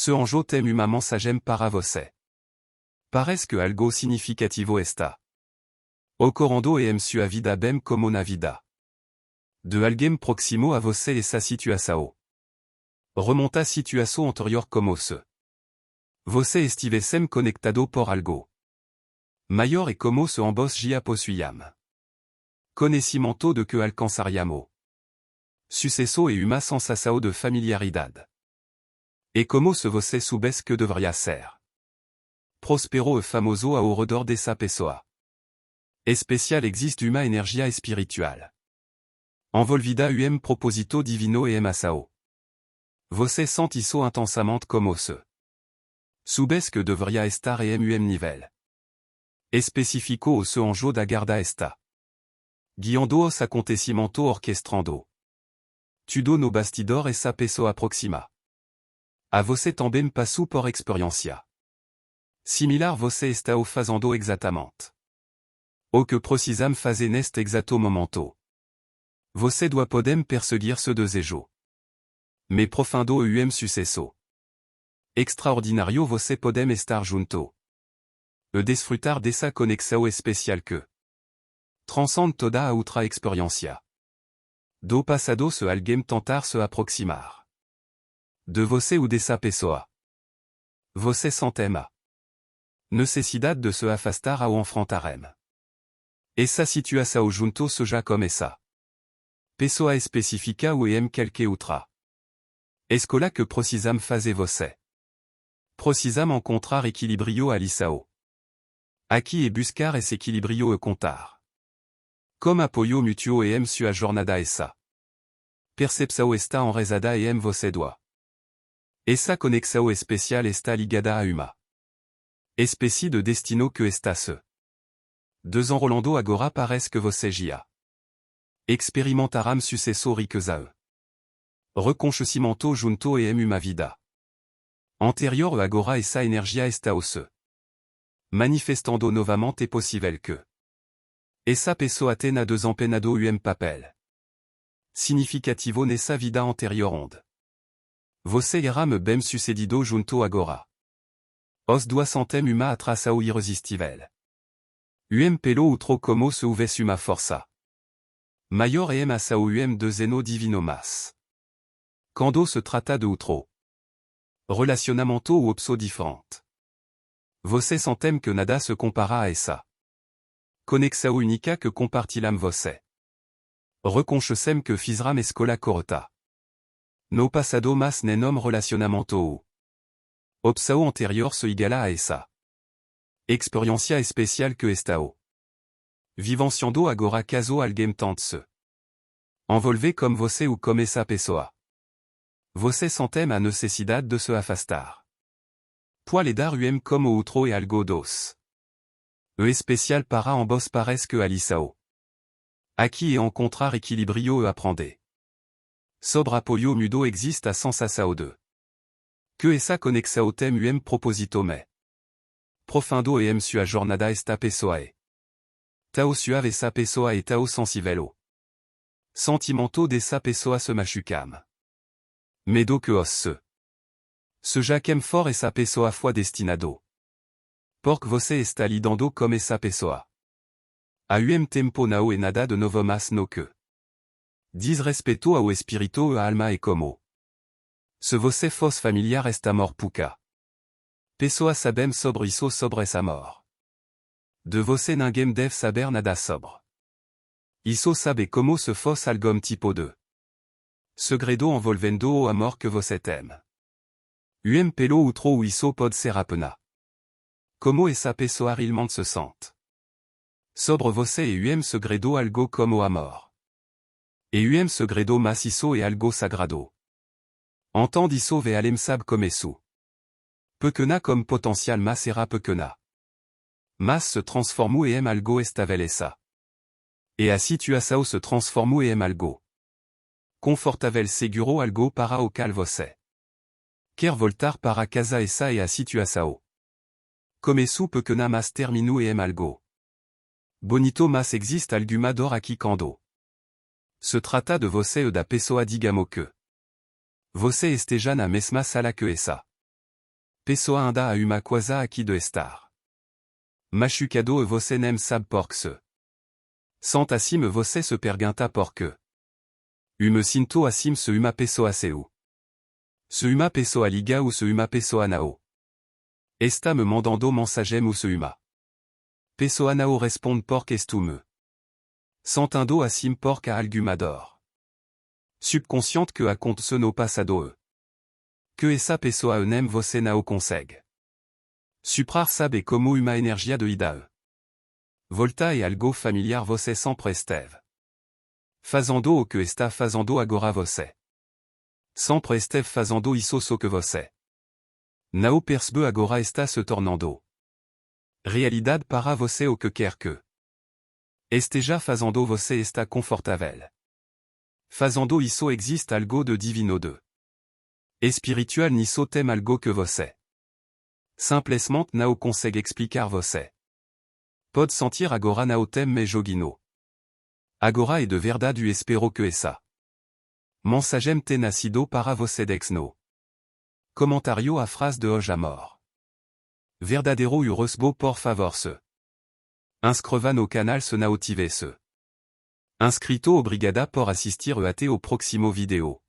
Ce anjo tem humaman sagem para você. Parece que algo significativo está. Ocorrendo em sua vida bem como na vida. De alguém proximo a você e sa situação. Remonta situação anterior como se. Você estivessem conectado por algo. Maior e como se ambos já possuíam. Conhecimento de que alcançaríamos. Sucesso e uma sensação de familiaridade. E como se você soubesse que deveria ser. Prospero e famoso ao redor dessa pessoa. Especial existe uma energia espiritual. Envolvida propósito divino e emação. Você sente isso intensamente como se. Soubesse que deveria estar em nível. Especifico o se anjo da guarda está. Guiando os acontecimento orquestrando. Tudo no bastidor e sa pessoa proxima. A você também passou por experiência. Similar você está o fazendo exatamente. O que precisam fazer neste exato momento. Você doit podem perseguir ce desejo. Mais profundo sucesso. Extraordinario você podem estar junto. E desfrutar dessa conexão especial que transcende toda a outra experiencia. Do passado se alguém tentar se aproximar. De você ou dessa pessoa. Você sentema. Necessidade de se afastar ao enfrentarem. Essa situação junto se já começa. Pessoa específica ou quelque outra. Escola que precisam fazer você. Precisam encontrar equilibrio alisao. Aqui e buscar esse equilibrio e contar. Como apoio mútuo e sua jornada essa. Percepção está enraizada e você doit. Essa conexão especial está ligada a uma. Espécie de destino que está se. Desenrolando agora parece que você já. Experimentaram sucesso riqueza. Reconhecimento junto e uma vida. Anterior agora essa energia está o se. Manifestando novamente possível que. Essa pessoa tenha desempenado papel. Significativo nessa vida anterior onde. Você irá me bem sucedido junto agora. Os doit sentem uma atração irresistível. Pelo outro como se houvesse uma força. Maior e ação de zeno divino mas. Quando se trata de outro. Relacionamento ou opso diferente. Você sentem que nada se compara a essa. Conexão única que compartilham você. Reconhecem que fizram escola correta. No passado mas nenom relacionamento. Opção anterior se iguala a essa. Experiencia especial que estao. Vivenciando agora caso alguém tente se. Envolver comme você ou comme essa pessoa. Você sentem a necessidade de se afastar. Pode dar como outro e algo dos. E especial para ambos parece que alisao. Aqui e encontrar equilibrio e aprender. Sobre apoio mudo existe a sensação de. Que essa conexão tem propósito mais. Profundo e sua jornada esta pessoa e. Tao suave essa pessoa e tao sensível. Sentimento dessa pessoa se machucam. Medo que os se. Se jaquem fort essa pessoa foi destinado. Porque você está lidando como essa pessoa. A tempo nao e nada de novo mas no que. Diz respeito ao espírito e alma e como. Se você fosse familiar esta mor puka. Pessoa sabem sobre isso sobre essa mor. De você ninguém deve saber nada sobre. Isso sabe como se fosse algo tipo de. Segredo envolvendo o amor que você tem. Pelo outro isso pode ser apena. Como essa pessoa realmente se sente. Sobre você e segredo algo como amor. E segredo mas isso e algo sagrado. Entende isso ve alem sab comme isso. Pequena comme potential mas era pequena. Mas se transformou e algo estavel essa. E a situação se transformou e algo. Confortavel seguro algo para o cal você. Quer voltar para casa essa e a situação. Comme isso pequena mas termino e algo. Bonito mas existe alguma dor aqui quando. Se trata de você e da pessoa digamos que. Você esteja na mesma sala que essa. Pessoa ainda a uma coisa aqui de estar. Machucado e você nem sabe por que. Sant assim você se pergunta por que. Me sinto assim se uma pessoa seu. Se uma pessoa liga ou se uma pessoa não. Está me mandando mensagem ou se uma. Pessoa não responde porque estou me. Sentindo assim porque alguma dor. Subconsciente que acontece no passado. Que essa pessoa nem você não consegue. Suprar sabe como uma energia de ida. Volta e algo familiar você sempre esteve. Fazendo o que está fazendo agora você. Sempre esteve fazendo isso so que você. Não percebe agora está se tornando. Realidade para você o que quer que. Esteja fazendo você está confortável. Fazendo isso existe algo de divino de. Espiritual nisso tem algo que você. Simplesmente não consegue explicar você. Pode sentir agora não tem me jogino. Agora é de verdade eu espero que essa. Mensagem te nascido para você dexno. Comentario a frase de hoje amor. Verdadeiro eu recebo por favor se. Inscreva no canal se não tive se. Inscrito obrigada por assistir ao próximo vidéo.